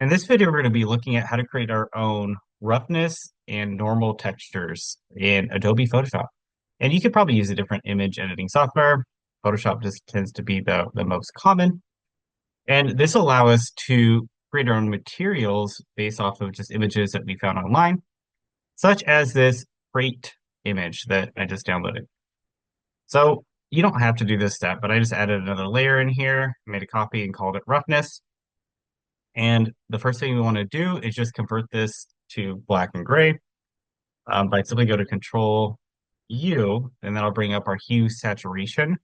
In this video, we're going to be looking at how to create our own roughness and normal textures in Adobe Photoshop. And you could probably use a different image editing software. Photoshop just tends to be the most common. And this will allow us to create our own materials based off of just images that we found online, such as this crate image that I just downloaded. So you don't have to do this step, but I just added another layer in here, made a copy and called it roughness. And the first thing we want to do is just convert this to black and gray by simply go to Control U, and that'll bring up our hue saturation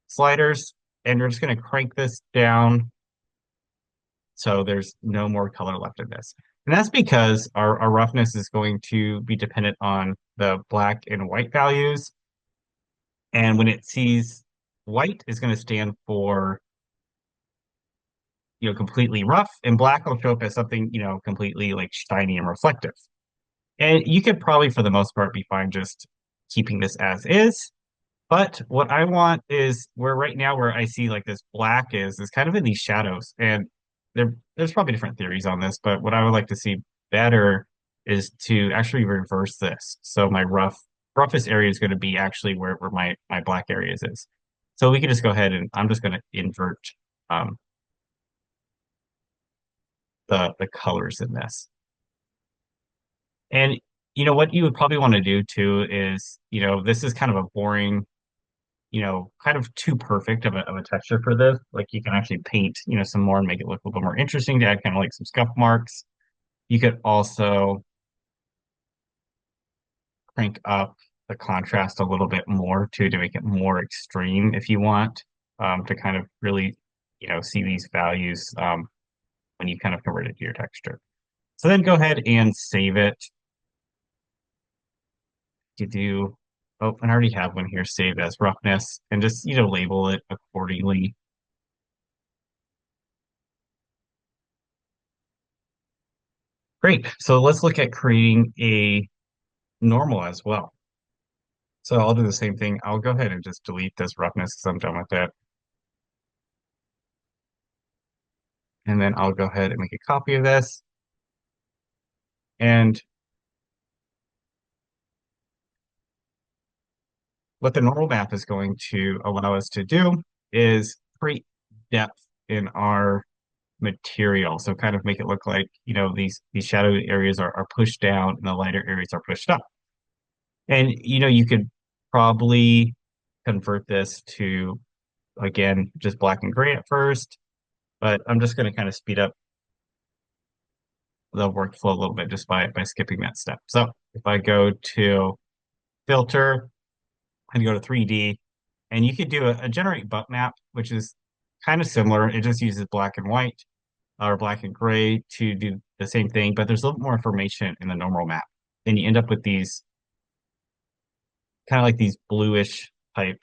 sliders. And we're just going to crank this down so there's no more color left in this. And that's because our roughness is going to be dependent on the black and white values. And when it sees white is going to stand for completely rough, and black will show up as something, completely like shiny and reflective. And you could probably, for the most part, be fine just keeping this as is. But what I want is where right now where I see like this black is kind of in these shadows. And there's probably different theories on this, but what I would like to see better is to actually reverse this. So my roughest area is going to be actually where my black areas is. So we can just go ahead and I'm just going to invert um, the colors in this. And what you would probably want to do too is, this is kind of a boring, kind of too perfect of a texture for this. Like you can actually paint, some more and make it look a little more interesting to add kind of like some scuff marks. You could also crank up the contrast a little bit more too to make it more extreme if you want, to kind of really, see these values when you kind of convert it to your texture. So then go ahead and save it. You do, oh, and I already have one here saved as roughness and just, label it accordingly. Great. So let's look at creating a normal as well. So I'll do the same thing. I'll go ahead and just delete this roughness because I'm done with that. And then I'll go ahead and make a copy of this. And what the normal map is going to allow us to do is create depth in our material. So kind of make it look like, these shadow areas are pushed down and the lighter areas are pushed up. And you could probably convert this to, again, just black and gray at first, but I'm just going to kind of speed up the workflow a little bit just by skipping that step. So if I go to filter and go to 3D, and you could do a generate bump map, which is kind of similar. It just uses black and white or black and gray to do the same thing, but there's a little more information in the normal map. Then you end up with these kind of like these bluish type.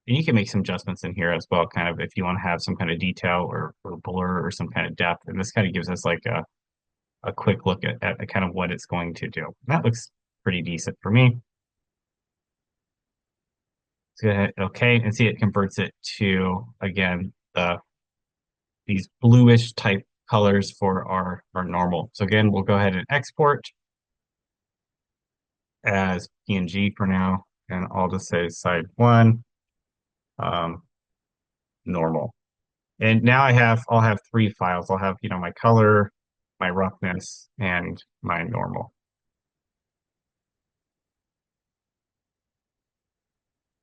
And you can make some adjustments in here as well, kind of if you want to have some kind of detail or blur or some kind of depth. And this kind of gives us like a quick look at kind of what it's going to do. That looks pretty decent for me. Let's go ahead, okay, and see it converts it to, again, these bluish type colors for our normal. So again, we'll go ahead and export as PNG for now, and I'll just say side one, um, normal. And now I'll have three files. I'll have, my color, my roughness, and my normal.